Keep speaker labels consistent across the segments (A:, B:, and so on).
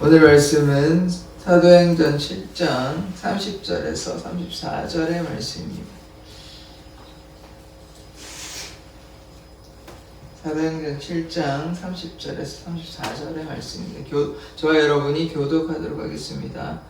A: 오늘 말씀은 사도행전 7장 30절에서 34절의 말씀입니다. 사도행전 7장 30절에서 34절의 말씀입니다. 저와 여러분이 교독하도록 하겠습니다.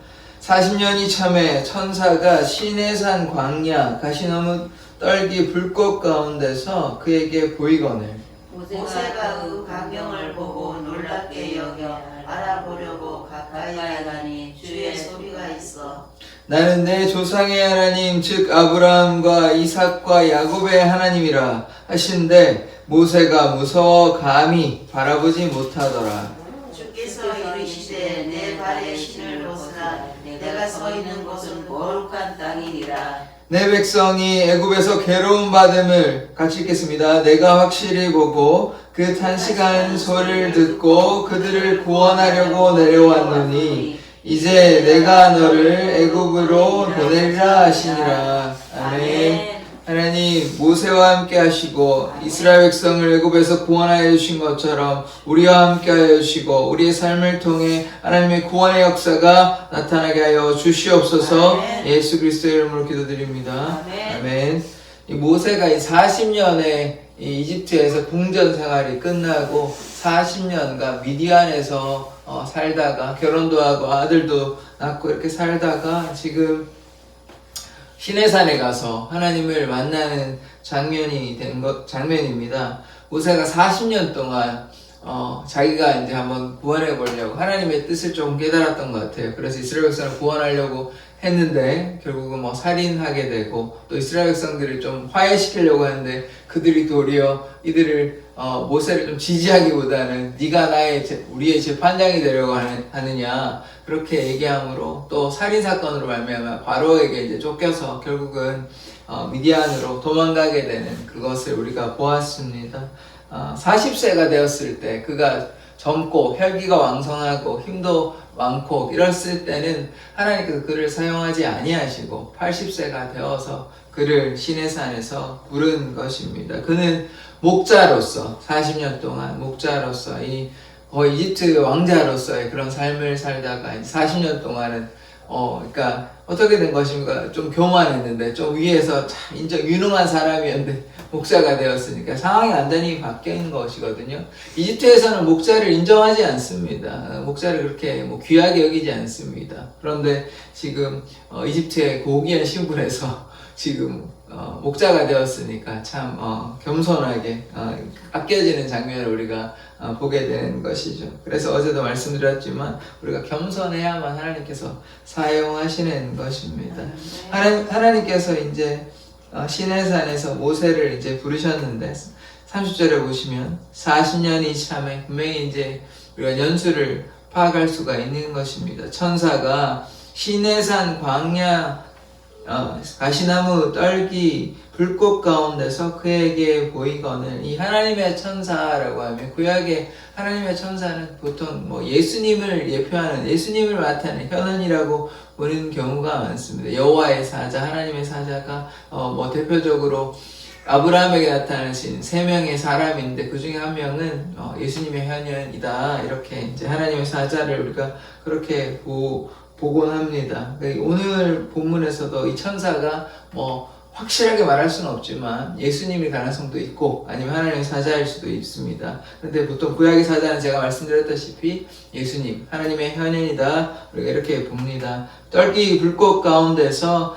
A: 40년이 참에 천사가 시내산 광야 가시나무 떨기 불꽃 가운데서 그에게 보이거늘
B: 모세가 그 광경을 보고 놀랍게 여겨 알아보려고 가까이 가니 주의 소리가 있어
A: 나는 내 조상의 하나님 즉 아브라함과 이삭과 야곱의 하나님이라 하신데 모세가 무서워 감히 바라보지 못하더라.
B: 주께서 이르시되 내 발에 신을 벗으라 내가 서 있는 곳은 거룩한 땅이니라.
A: 내 백성이 애굽에서 괴로움 받음을 같이 읽겠습니다. 내가 확실히 보고 그 탄식한 소리를 듣고 그들을 구원하려고 내려왔노니 이제 내가 너를 애굽으로 보내리라 하시니라. 아멘. 하나님 모세와 함께 하시고 이스라엘 백성을 애굽에서 구원하여 주신 것처럼 우리와 함께 하여 주시고 우리의 삶을 통해 하나님의 구원의 역사가 나타나게 하여 주시옵소서.
B: 아멘.
A: 예수 그리스도의 이름으로 기도드립니다.
B: 아멘.
A: 아멘. 이 모세가 이 40년의 이 이집트에서 궁전 생활이 끝나고 40년간 미디안에서 살다가 결혼도 하고 아들도 낳고 이렇게 살다가 지금 시내산에 가서 하나님을 만나는 장면입니다. 모세가 40년 동안 자기가 이제 한번 구원해 보려고 하나님의 뜻을 좀 깨달았던 것 같아요. 그래서 이스라엘 백성을 구원하려고 했는데 결국은 뭐 살인하게 되고 또 이스라엘 백성들을 좀 화해시키려고 했는데 그들이 도리어 이들을 모세를 좀 지지하기보다는 네가 우리의 재판장이 되려고 하느냐 그렇게 얘기함으로 또 살인 사건으로 말미암아 바로에게 이제 쫓겨서 결국은 미디안으로 도망가게 되는 그것을 우리가 보았습니다. 40세가 되었을 때 그가 젊고 혈기가 왕성하고 힘도 많고 이랬을 때는 하나님께서 그를 사용하지 아니하시고 80세가 되어서 그를 시내산에서 부른 것입니다. 그는 목자로서 40년 동안 목자로서 거의 이집트 왕자로서의 그런 삶을 살다가 40년 동안은 그러니까 어떻게 된 것인가 좀 교만했는데 좀 위에서 참 유능한 사람이었는데 목자가 되었으니까 상황이 완전히 바뀐 것이거든요. 이집트에서는 목자를 인정하지 않습니다. 목자를 그렇게 귀하게 여기지 않습니다. 그런데 지금 이집트의 고귀한 신분에서 지금 목자가 되었으니까 참 겸손하게 아껴지는 장면을 우리가 보게 되는 것이죠. 그래서 어제도 말씀드렸지만 우리가 겸손해야만 하나님께서 사용하시는 것입니다. 하나님께서 이제 시내산에서 모세를 이제 부르셨는데 30절에 보시면 40년이 참에 분명히 이제 우리가 연수를 파악할 수가 있는 것입니다. 천사가 시내산 광야 가시나무 떨기 불꽃 가운데서 그에게 보이거늘 이 하나님의 천사라고 하면 구약의 하나님의 천사는 보통 예수님을 예표하는 예수님을 나타내는 현원이라고 보는 경우가 많습니다. 여호와의 사자 하나님의 사자가 대표적으로 아브라함에게 나타나신 3명의 사람인데 그 중에 한 명은 예수님의 현현이다 이렇게 이제 하나님의 사자를 우리가 그렇게 보곤 합니다. 오늘 본문에서도 이 천사가 확실하게 말할 수는 없지만 예수님일 가능성도 있고 아니면 하나님의 사자일 수도 있습니다. 그런데 보통 구약의 사자는 제가 말씀드렸다시피 예수님, 하나님의 현현이다 우리가 이렇게 봅니다. 떨기 불꽃 가운데서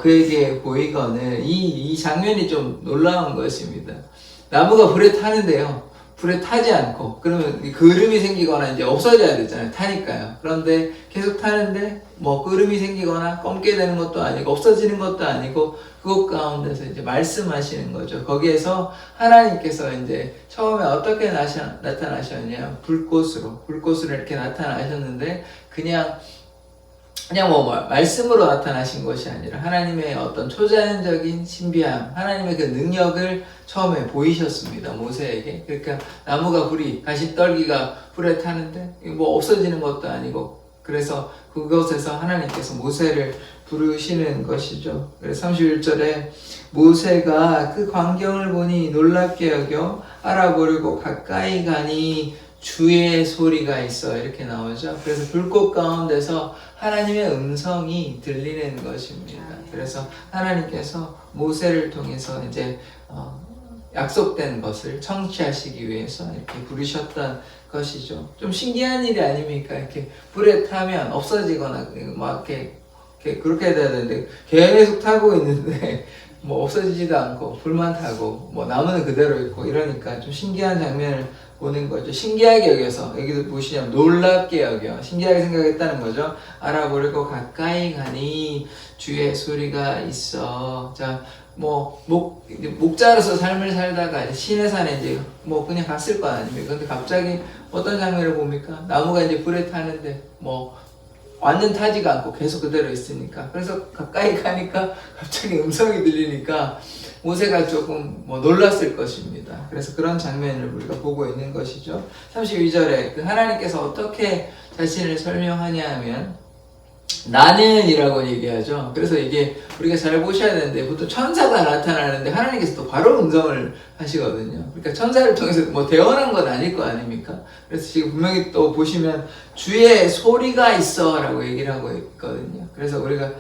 A: 그에게 보이거늘 이 장면이 좀 놀라운 것입니다. 나무가 불에 타는데요. 불에 타지 않고 그러면 그름이 생기거나 이제 없어져야 되잖아요. 타니까요. 그런데 계속 타는데 그름이 생기거나 검게 되는 것도 아니고 없어지는 것도 아니고 그것 가운데서 이제 말씀하시는 거죠. 거기에서 하나님께서 이제 처음에 어떻게 나타나셨냐 불꽃으로 이렇게 나타나셨는데 그냥 말씀으로 나타나신 것이 아니라 하나님의 어떤 초자연적인 신비함, 하나님의 그 능력을 처음에 보이셨습니다. 모세에게. 그러니까 나무가 가시떨기가 불에 타는데 없어지는 것도 아니고 그래서 그것에서 하나님께서 모세를 부르시는 것이죠. 그래서 31절에 모세가 그 광경을 보니 놀랍게 여겨 알아보려고 가까이 가니 주의 소리가 있어 이렇게 나오죠. 그래서 불꽃 가운데서 하나님의 음성이 들리는 것입니다. 그래서 하나님께서 모세를 통해서 이제 약속된 것을 청취하시기 위해서 이렇게 부르셨던 것이죠. 좀 신기한 일이 아닙니까? 이렇게 불에 타면 없어지거나 막 이렇게 그렇게 돼야 되는데 계속 타고 있는데 뭐 없어지지도 않고 불만 타고 뭐 나무는 그대로 있고 이러니까 좀 신기한 장면을 보는 거죠. 신기하게 여겨서 여기도 보시냐면 놀랍게 여겨 신기하게 생각했다는 거죠. 알아보려고 가까이 가니 주의 소리가 있어. 자, 뭐 목자로서 삶을 살다가 시내 산에 이제 뭐 그냥 갔을 거 아닙니까? 근데 갑자기 어떤 장면을 봅니까? 나무가 이제 불에 타는데 뭐 완전 타지가 않고 계속 그대로 있으니까. 그래서 가까이 가니까 갑자기 음성이 들리니까 모세가 조금 뭐 놀랐을 것입니다. 그래서 그런 장면을 우리가 보고 있는 것이죠. 32절에 그 하나님께서 어떻게 자신을 설명하냐 하면 나는 이라고 얘기하죠. 그래서 이게 우리가 잘 보셔야 되는데 보통 천사가 나타나는데 하나님께서 또 바로 음성을 하시거든요. 그러니까 천사를 통해서 뭐 대언한 건 아닐 거 아닙니까? 그래서 지금 분명히 또 보시면 주의 소리가 있어 라고 얘기를 하고 있거든요. 그래서 우리가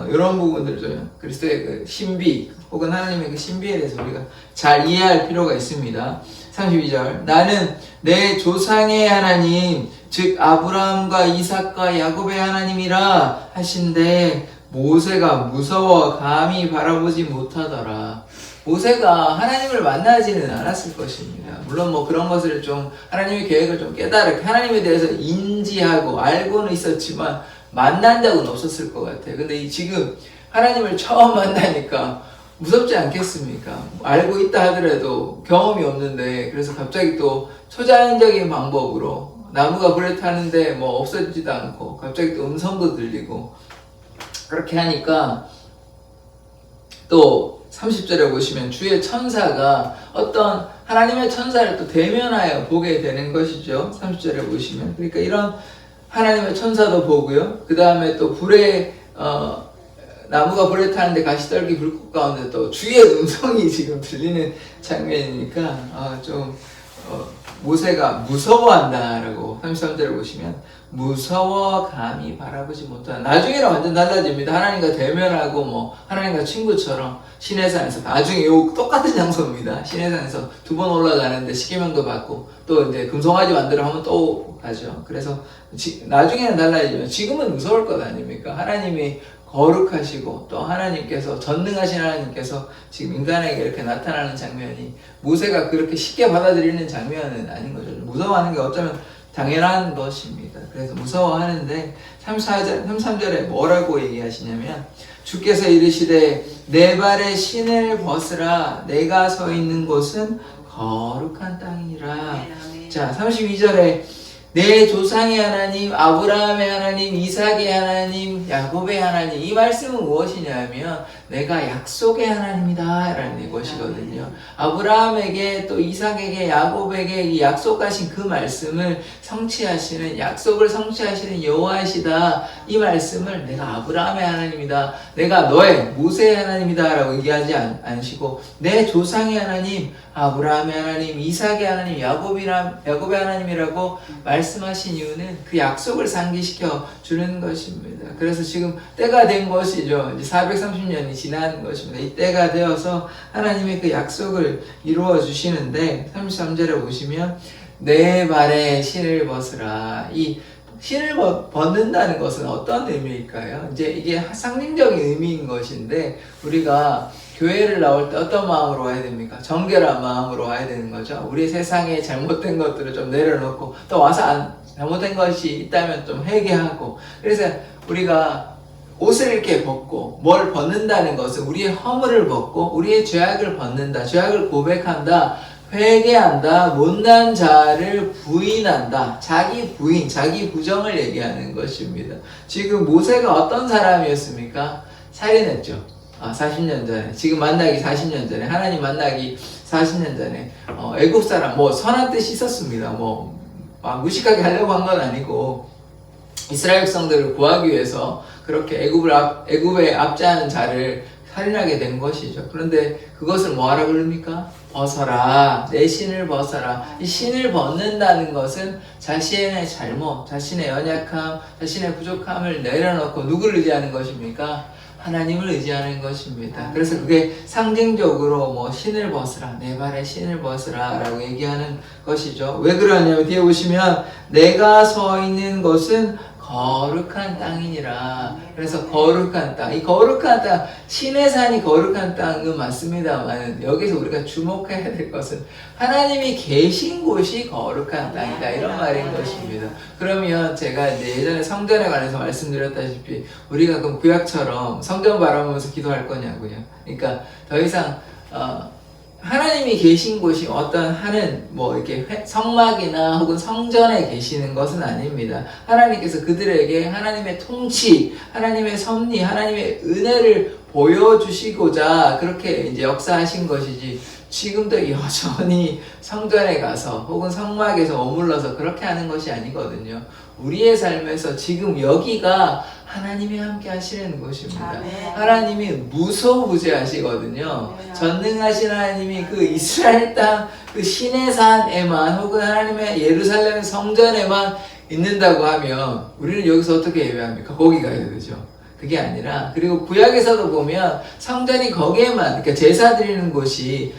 A: 이런 부분들을 좀 그리스도의 그 신비 혹은 하나님의 그 신비에 대해서 우리가 잘 이해할 필요가 있습니다. 32절 나는 내 조상의 하나님 즉 아브라함과 이삭과 야곱의 하나님이라 하신데 모세가 무서워 감히 바라보지 못하더라. 모세가 하나님을 만나지는 않았을 것입니다. 물론 뭐 그런 것을 좀 하나님의 계획을 좀 깨달았게 하나님에 대해서 인지하고 알고는 있었지만 만난 적은 없었을 것 같아요. 근데 지금 하나님을 처음 만나니까 무섭지 않겠습니까? 알고 있다 하더라도 경험이 없는데 그래서 갑자기 또 초자연적인 방법으로 나무가 불에 타는데 뭐 없어지지도 않고 갑자기 또 음성도 들리고 그렇게 하니까 또 30절에 보시면 주의 천사가 어떤 하나님의 천사를 또 대면하여 보게 되는 것이죠. 30절에 보시면 그러니까 이런 하나님의 천사도 보고요. 그 다음에 또 불에 나무가 불에 타는데 가시떨기 불꽃 가운데 또 주의 음성이 지금 들리는 장면이니까 모세가 무서워한다라고 33절을 보시면 무서워 감히 바라보지 못한다. 나중에는 완전 달라집니다. 하나님과 대면하고 뭐 하나님과 친구처럼 시내산에서 나중에 요 똑같은 장소입니다. 시내산에서 2번 올라가는데 십계명도 받고 또 이제 금송아지 만들어 하면 또 가죠. 그래서 나중에는 달라지지만 지금은 무서울 것 아닙니까? 하나님이 거룩하시고 또 하나님께서 전능하신 하나님께서 지금 인간에게 이렇게 나타나는 장면이 모세가 그렇게 쉽게 받아들이는 장면은 아닌 거죠. 무서워하는 게 어쩌면 당연한 것입니다. 그래서 무서워하는데 33절에 뭐라고 얘기하시냐면 주께서 이르시되 내 발에 신을 벗으라 내가 서 있는 곳은 거룩한 땅이라. 자 32절에 내 조상의 하나님, 아브라함의 하나님, 이삭의 하나님, 야곱의 하나님. 이 말씀은 무엇이냐면 내가 약속의 하나님이다 라는 것이거든요. 아브라함에게 또 이삭에게 야곱에게 이 약속하신 그 말씀을 성취하시는 약속을 성취하시는 여호와이시다. 이 말씀을 내가 아브라함의 하나님이다. 내가 너의 모세의 하나님이다 라고 얘기하지 않으시고 내 조상의 하나님, 아브라함의 하나님, 이삭의 하나님, 야곱의 하나님이라고 말씀하신 이유는 그 약속을 상기시켜 주는 것입니다. 그래서 지금 때가 된 것이죠. 이제 430년이 지난 것입니다. 이 때가 되어서 하나님의 그 약속을 이루어 주시는데 33절에 보시면 내 발에 신을 벗으라. 이 신을 벗는다는 것은 어떤 의미일까요? 이제 이게 상징적인 의미인 것인데 우리가 교회를 나올 때 어떤 마음으로 와야 됩니까? 정결한 마음으로 와야 되는 거죠. 우리 세상에 잘못된 것들을 좀 내려놓고 또 와서 잘못된 것이 있다면 좀 회개하고 그래서 우리가 옷을 이렇게 벗고 뭘 벗는다는 것은 우리의 허물을 벗고 우리의 죄악을 벗는다. 죄악을 고백한다. 회개한다. 못난 자를 부인한다. 자기 부인, 자기 부정을 얘기하는 것입니다. 지금 모세가 어떤 사람이었습니까? 살인했죠. 40년 전에 지금 만나기 40년 전에 하나님 만나기 40년 전에 애굽 사람 뭐 선한 뜻이 있었습니다. 뭐 무식하게 하려고 한 건 아니고 이스라엘 백성들을 구하기 위해서 그렇게 애굽에 압제하는 자를 살인하게 된 것이죠. 그런데 그것을 뭐하라 그럽니까? 벗어라. 내 신을 벗어라. 이 신을 벗는다는 것은 자신의 잘못, 자신의 연약함, 자신의 부족함을 내려놓고 누구를 의지하는 것입니까? 하나님을 의지하는 것입니다. 그래서 그게 상징적으로 뭐 신을 벗으라, 내 발에 신을 벗으라 라고 얘기하는 것이죠. 왜 그러냐면 뒤에 보시면 내가 서 있는 것은 거룩한 땅이니라. 그래서 거룩한 땅, 이 거룩한 땅, 신의 산이 거룩한 땅은 맞습니다만 여기서 우리가 주목해야 될 것은 하나님이 계신 곳이 거룩한 땅이다, 이런 말인 것입니다. 그러면 제가 이제 예전에 성전에 관해서 말씀드렸다시피 우리가 그럼 구약처럼 성전 바라보면서 기도할 거냐고요. 그러니까 더 이상 하나님이 계신 곳이 어떤 하는 뭐 이렇게 성막이나 혹은 성전에 계시는 것은 아닙니다. 하나님께서 그들에게 하나님의 통치, 하나님의 섭리, 하나님의 은혜를 보여주시고자 그렇게 이제 역사하신 것이지, 지금도 여전히 성전에 가서 혹은 성막에서 머물러서 그렇게 하는 것이 아니거든요. 우리의 삶에서 지금 여기가 하나님이 함께 하시는 곳입니다.
B: 아멘.
A: 하나님이 무소부재하시거든요. 전능하신 하나님이 그 이스라엘 땅, 그 신의 산에만 혹은 하나님의 예루살렘 성전에만 있는다고 하면 우리는 여기서 어떻게 예배합니까? 거기 가야 되죠. 그게 아니라, 그리고 구약에서도 보면 성전이 거기에만, 그러니까 제사 드리는 곳이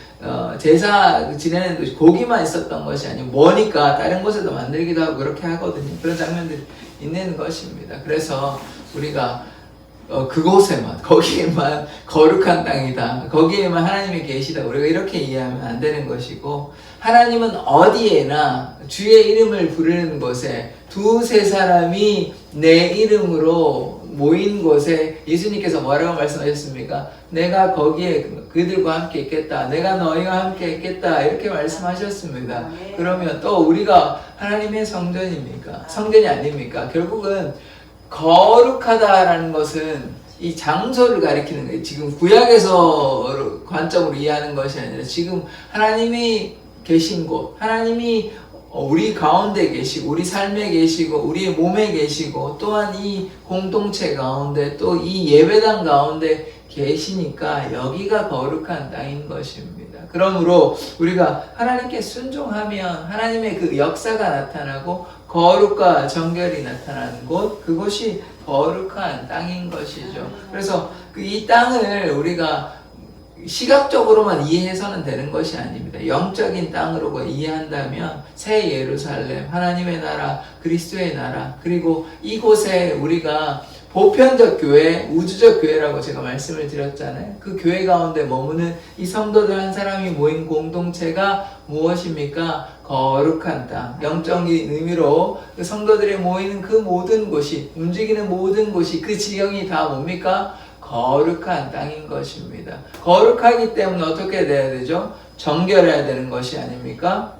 A: 제사 지내는 곳이 거기만 있었던 것이 아니고 머니까 다른 곳에도 만들기도 하고 그렇게 하거든요. 그런 장면들이 있는 것입니다. 그래서 우리가 그곳에만, 거기에만 거룩한 땅이다, 거기에만 하나님이 계시다, 우리가 이렇게 이해하면 안 되는 것이고, 하나님은 어디에나 주의 이름을 부르는 곳에 두세 사람이 내 이름으로 모인 곳에 예수님께서 뭐라고 말씀하셨습니까? 내가 거기에 그들과 함께 있겠다, 내가 너희와 함께 있겠다, 이렇게 말씀하셨습니다. 그러면 또 우리가 하나님의 성전입니까? 성전이 아닙니까? 결국은 거룩하다라는 것은 이 장소를 가리키는 거예요. 지금 구약에서 관점으로 이해하는 것이 아니라 지금 하나님이 계신 곳, 하나님이 우리 가운데 계시고 우리 삶에 계시고 우리의 몸에 계시고 또한 이 공동체 가운데 또 이 예배당 가운데 계시니까 여기가 거룩한 땅인 것입니다. 그러므로 우리가 하나님께 순종하면 하나님의 그 역사가 나타나고 거룩과 정결이 나타나는 곳, 그곳이 거룩한 땅인 것이죠. 그래서 이 땅을 우리가 시각적으로만 이해해서는 되는 것이 아닙니다. 영적인 땅으로 이해한다면 새 예루살렘, 하나님의 나라, 그리스도의 나라, 그리고 이곳에 우리가 보편적 교회, 우주적 교회라고 제가 말씀을 드렸잖아요. 그 교회 가운데 머무는 이 성도들 한 사람이 모인 공동체가 무엇입니까? 거룩한 땅. 영적인 의미로 그 성도들이 모이는 그 모든 곳이, 움직이는 모든 곳이, 그 지형이 다 뭡니까? 거룩한 땅인 것입니다. 거룩하기 때문에 어떻게 돼야 되죠? 정결해야 되는 것이 아닙니까?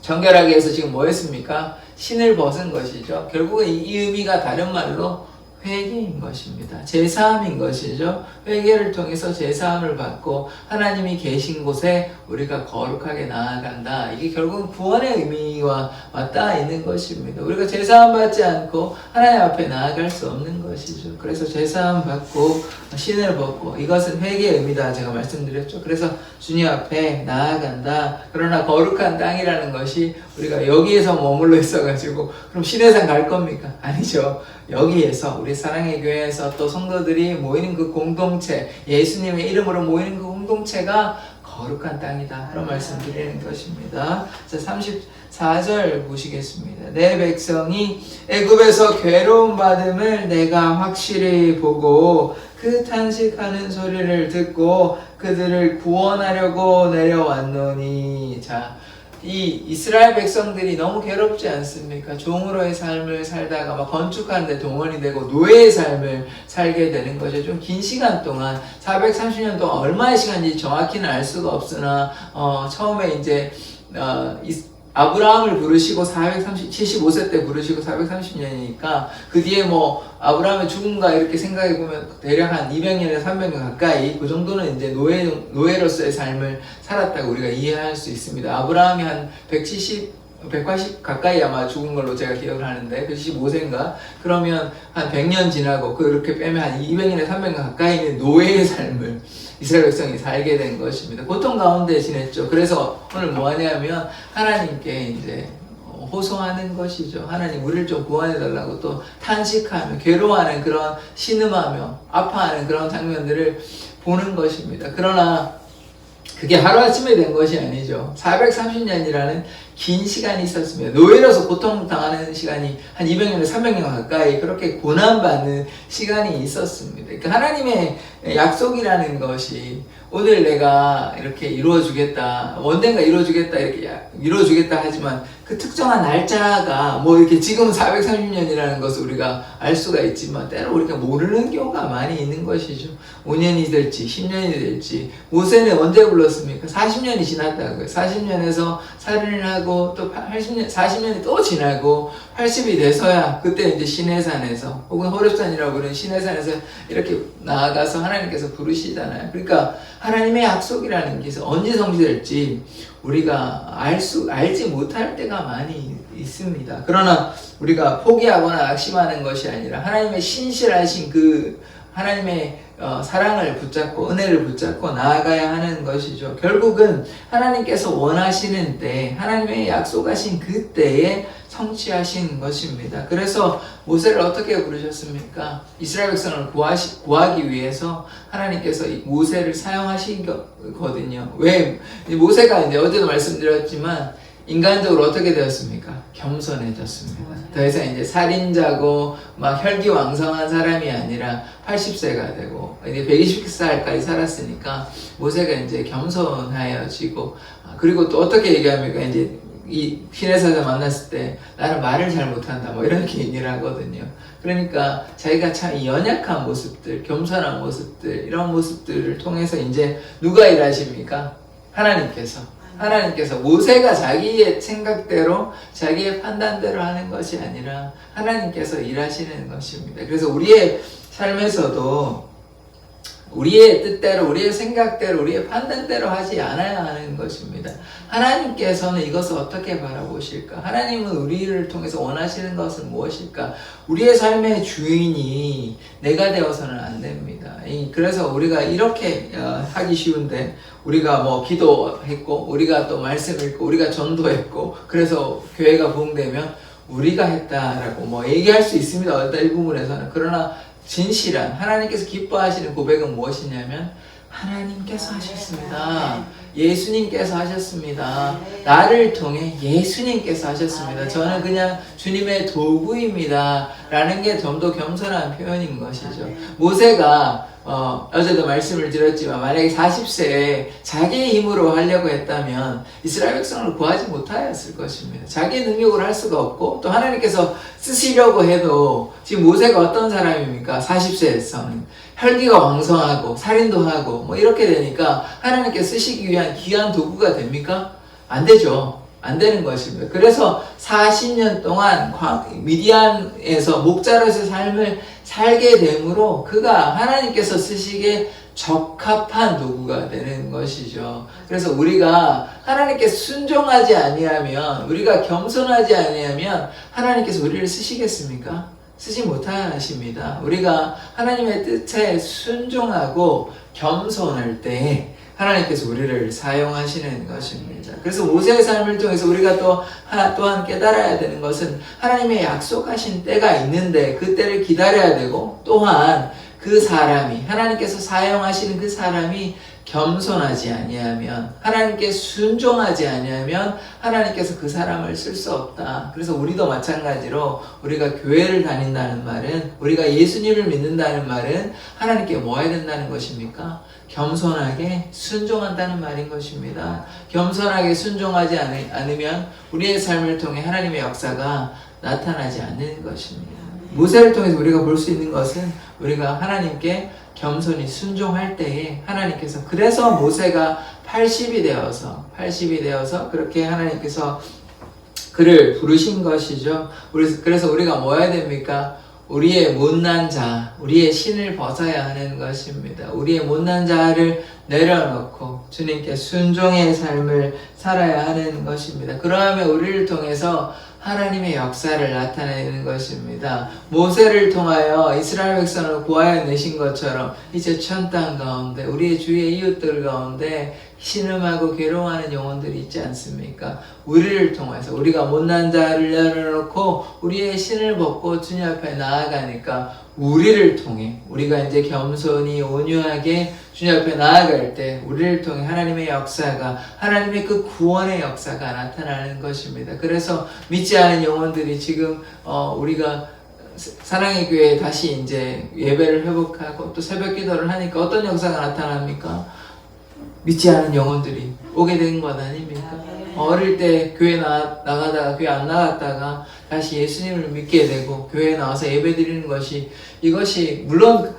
A: 정결하기 위해서 지금 뭐 했습니까? 신을 벗은 것이죠. 결국은 이 의미가 다른 말로 회개인 것입니다. 제사함인 것이죠. 회개를 통해서 제사함을 받고 하나님이 계신 곳에 우리가 거룩하게 나아간다. 이게 결국은 구원의 의미와 맞닿아 있는 것입니다. 우리가 제사함 받지 않고 하나님 앞에 나아갈 수 없는 것이죠. 그래서 제사함 받고 신을 벗고, 이것은 회개의 의미다 제가 말씀드렸죠. 그래서 주님 앞에 나아간다. 그러나 거룩한 땅이라는 것이 우리가 여기에서 머물러 있어가지고 그럼 시내산 갈 겁니까? 아니죠. 여기에서 우리 사랑의 교회에서 또 성도들이 모이는 그 공동체, 예수님의 이름으로 모이는 그 공동체가 거룩한 땅이다, 그런 말씀 드리는 것입니다. 자, 34절 보시겠습니다. 내 백성이 애굽에서 괴로움 받음을 내가 확실히 보고 그 탄식하는 소리를 듣고 그들을 구원하려고 내려왔노니. 자, 이 이스라엘 백성들이 너무 괴롭지 않습니까? 종으로의 삶을 살다가 막 건축하는데 동원이 되고 노예의 삶을 살게 되는 거죠. 좀 긴 시간 동안, 430년 동안 얼마의 시간인지 정확히는 알 수가 없으나 처음에 이제 아브라함을 부르시고 75세 때 부르시고 430년이니까 그 뒤에 뭐 아브라함의 죽음과 이렇게 생각해보면 대략 한 200년에서 300년 가까이, 그 정도는 이제 노예로서의 삶을 살았다고 우리가 이해할 수 있습니다. 아브라함이 한 180 가까이 아마 죽은 걸로 제가 기억을 하는데 115세인가? 그러면 한 100년 지나고 그렇게 빼면 한 200년에 300년 가까이는 노예의 삶을 이스라엘 백성이 살게 된 것입니다. 고통 가운데 지냈죠. 그래서 오늘 뭐 하냐면 하나님께 이제 호소하는 것이죠. 하나님 우리를 좀 구원해 달라고 또 탄식하며 괴로워하는 그런 신음하며 아파하는 그런 장면들을 보는 것입니다. 그러나 그게 하루아침에 된 것이 아니죠. 430년이라는 긴 시간이 있었습니다. 노예로서 고통당하는 시간이 한 200년에서 300년 가까이 그렇게 고난받는 시간이 있었습니다. 그러니까 하나님의 약속이라는 것이 오늘 내가 이렇게 이루어주겠다, 언젠가 이루어주겠다, 이렇게 이루어주겠다 하지만 그 특정한 날짜가 뭐 이렇게 지금 430년이라는 것을 우리가 알 수가 있지만 때로 우리가 모르는 경우가 많이 있는 것이죠. 5년이 될지 10년이 될지. 모세는 언제 불렀습니까? 40년이 지났다고요. 40년에서 살인을 하고 또 80년, 40년이 또 지나고 80이 돼서야 그때 이제 시내산에서 혹은 호렙산이라고 부르는 시내산에서 이렇게 나아가서 하나님께서 부르시잖아요. 그러니까 하나님의 약속이라는 게 언제 성취될지 우리가 알지 못할 때가 많이 있습니다. 그러나 우리가 포기하거나 낙심하는 것이 아니라 하나님의 신실하신 그 하나님의 사랑을 붙잡고 은혜를 붙잡고 나아가야 하는 것이죠. 결국은 하나님께서 원하시는 때, 하나님의 약속하신 그 때에 성취하신 것입니다. 그래서 모세를 어떻게 부르셨습니까? 이스라엘 백성을 구하기 위해서 하나님께서 모세를 사용하시거든요. 왜? 모세가 이제 어제도 말씀드렸지만 인간적으로 어떻게 되었습니까? 겸손해졌습니다. 더 이상 이제 살인자고 막 혈기왕성한 사람이 아니라 80세가 되고 이제 120살까지 살았으니까 모세가 이제 겸손하여지고 그리고 또 어떻게 얘기합니까? 이제 이 시내산에서 만났을 때 나는 말을 잘 못한다 뭐 이렇게 얘기를 하거든요. 그러니까 자기가 참 연약한 모습들, 겸손한 모습들 이런 모습들을 통해서 이제 누가 일하십니까? 하나님께서 모세가 자기의 생각대로 자기의 판단대로 하는 것이 아니라 하나님께서 일하시는 것입니다. 그래서 우리의 삶에서도 우리의 뜻대로, 우리의 생각대로, 우리의 판단대로 하지 않아야 하는 것입니다. 하나님께서는 이것을 어떻게 바라보실까? 하나님은 우리를 통해서 원하시는 것은 무엇일까? 우리의 삶의 주인이 내가 되어서는 안 됩니다. 그래서 우리가 이렇게 하기 쉬운데 우리가 뭐 기도했고 우리가 또 말씀 읽고 우리가 전도했고 그래서 교회가 부흥되면 우리가 했다라고 뭐 얘기할 수 있습니다. 어떤 일부분에서는. 그러나 진실한 하나님께서 기뻐하시는 고백은 무엇이냐면 하나님께서 하셨습니다. 예수님께서 하셨습니다. 나를 통해 예수님께서 하셨습니다. 저는 그냥 주님의 도구입니다. 라는 게 좀 더 겸손한 표현인 것이죠. 모세가 어제도 말씀을 드렸지만 만약에 40세에 자기의 힘으로 하려고 했다면 이스라엘 백성을 구하지 못하였을 것입니다. 자기의 능력으로 할 수가 없고 또 하나님께서 쓰시려고 해도 지금 모세가 어떤 사람입니까? 40세에서는 혈기가 왕성하고 살인도 하고 뭐 이렇게 되니까 하나님께 쓰시기 위한 귀한 도구가 됩니까? 안 되죠. 안 되는 것입니다. 그래서 40년 동안 미디안에서 목자로서의 삶을 살게 되므로 그가 하나님께서 쓰시기에 적합한 도구가 되는 것이죠. 그래서 우리가 하나님께 순종하지 아니하면, 우리가 겸손하지 아니하면 하나님께서 우리를 쓰시겠습니까? 쓰지 못하십니다. 우리가 하나님의 뜻에 순종하고 겸손할 때 하나님께서 우리를 사용하시는 것입니다. 그래서 모세의 삶을 통해서 우리가 또한 깨달아야 되는 것은 하나님의 약속하신 때가 있는데 그 때를 기다려야 되고 또한 그 사람이 하나님께서 사용하시는 그 사람이 겸손하지 아니하면 하나님께 순종하지 아니하면 하나님께서 그 사람을 쓸 수 없다. 그래서 우리도 마찬가지로 우리가 교회를 다닌다는 말은 우리가 예수님을 믿는다는 말은 하나님께 뭐 해야 된다는 것입니까? 겸손하게 순종한다는 말인 것입니다. 겸손하게 순종하지 않으면 우리의 삶을 통해 하나님의 역사가 나타나지 않는 것입니다. 모세를 통해서 우리가 볼 수 있는 것은 우리가 하나님께 겸손히 순종할 때에 하나님께서 그래서 모세가 80이 되어서 그렇게 하나님께서 그를 부르신 것이죠. 그래서 우리가 뭐 해야 됩니까? 우리의 못난 자, 우리의 신을 벗어야 하는 것입니다. 우리의 못난 자를 내려놓고 주님께 순종의 삶을 살아야 하는 것입니다. 그러하면 우리를 통해서 하나님의 역사를 나타내는 것입니다. 모세를 통하여 이스라엘 백성을 구하여 내신 것처럼 이제 천 땅 가운데 우리의 주위의 이웃들 가운데 신음하고 괴로워하는 영혼들이 있지 않습니까? 우리를 통해서 우리가 못난 자를 내려놓고 우리의 신을 벗고 주님 앞에 나아가니까 우리를 통해 우리가 이제 겸손히 온유하게 주님 앞에 나아갈 때 우리를 통해 하나님의 역사가 하나님의 그 구원의 역사가 나타나는 것입니다. 그래서 믿지 않은 영혼들이 지금 우리가 사랑의 교회에 다시 이제 예배를 회복하고 또 새벽 기도를 하니까 어떤 역사가 나타납니까? 믿지 않은 영혼들이 오게 된 것 아닙니까? 어릴 때 교회 나가다가 교회 안 나갔다가 다시 예수님을 믿게 되고 교회에 나와서 예배 드리는 것이 이것이 물론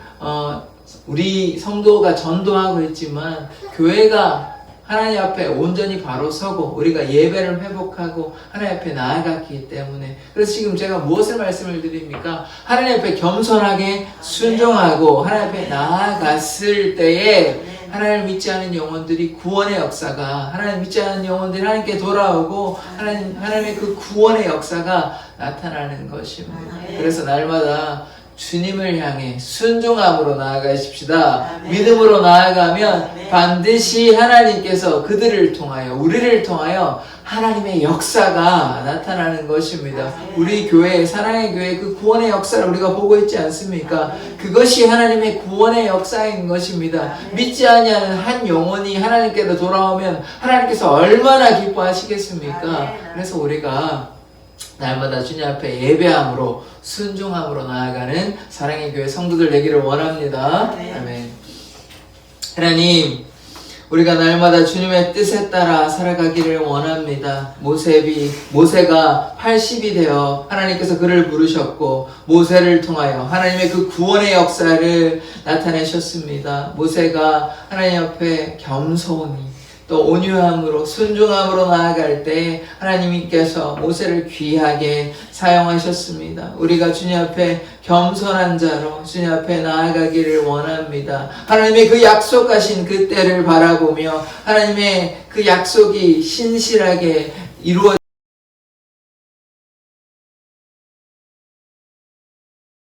A: 우리 성도가 전도하고 있지만 교회가 하나님 앞에 온전히 바로 서고 우리가 예배를 회복하고 하나님 앞에 나아갔기 때문에 그래서 지금 제가 무엇을 말씀을 드립니까? 하나님 앞에 겸손하게 순종하고 하나님 앞에 나아갔을 때에 하나님을 믿지 않은 영혼들이 구원의 역사가 하나님 믿지 않은 영혼들이 하나님께 돌아오고 하나님의 그 구원의 역사가 나타나는 것입니다. 그래서 날마다 주님을 향해 순종함으로 나아가십시다. 믿음으로 나아가면 반드시 하나님께서 그들을 통하여 우리를 통하여 하나님의 역사가 나타나는 것입니다. 우리 교회, 사랑의 교회 그 구원의 역사를 우리가 보고 있지 않습니까? 그것이 하나님의 구원의 역사인 것입니다. 믿지 아니하는 한 영혼이 하나님께로 돌아오면 하나님께서 얼마나 기뻐하시겠습니까? 그래서 우리가 날마다 주님 앞에 예배함으로 순종함으로 나아가는 사랑의 교회 성도들 되기를 원합니다. 아멘. 하나님, 우리가 날마다 주님의 뜻에 따라 살아가기를 원합니다. 모세가 80이 되어 하나님께서 그를 부르셨고 모세를 통하여 하나님의 그 구원의 역사를 나타내셨습니다. 모세가 하나님 앞에 겸손히 또 온유함으로 순종함으로 나아갈 때 하나님께서 모세를 귀하게 사용하셨습니다. 우리가 주님 앞에 겸손한 자로 주님 앞에 나아가기를 원합니다. 하나님의 그 약속하신 그 때를 바라보며 하나님의 그 약속이 신실하게 이루어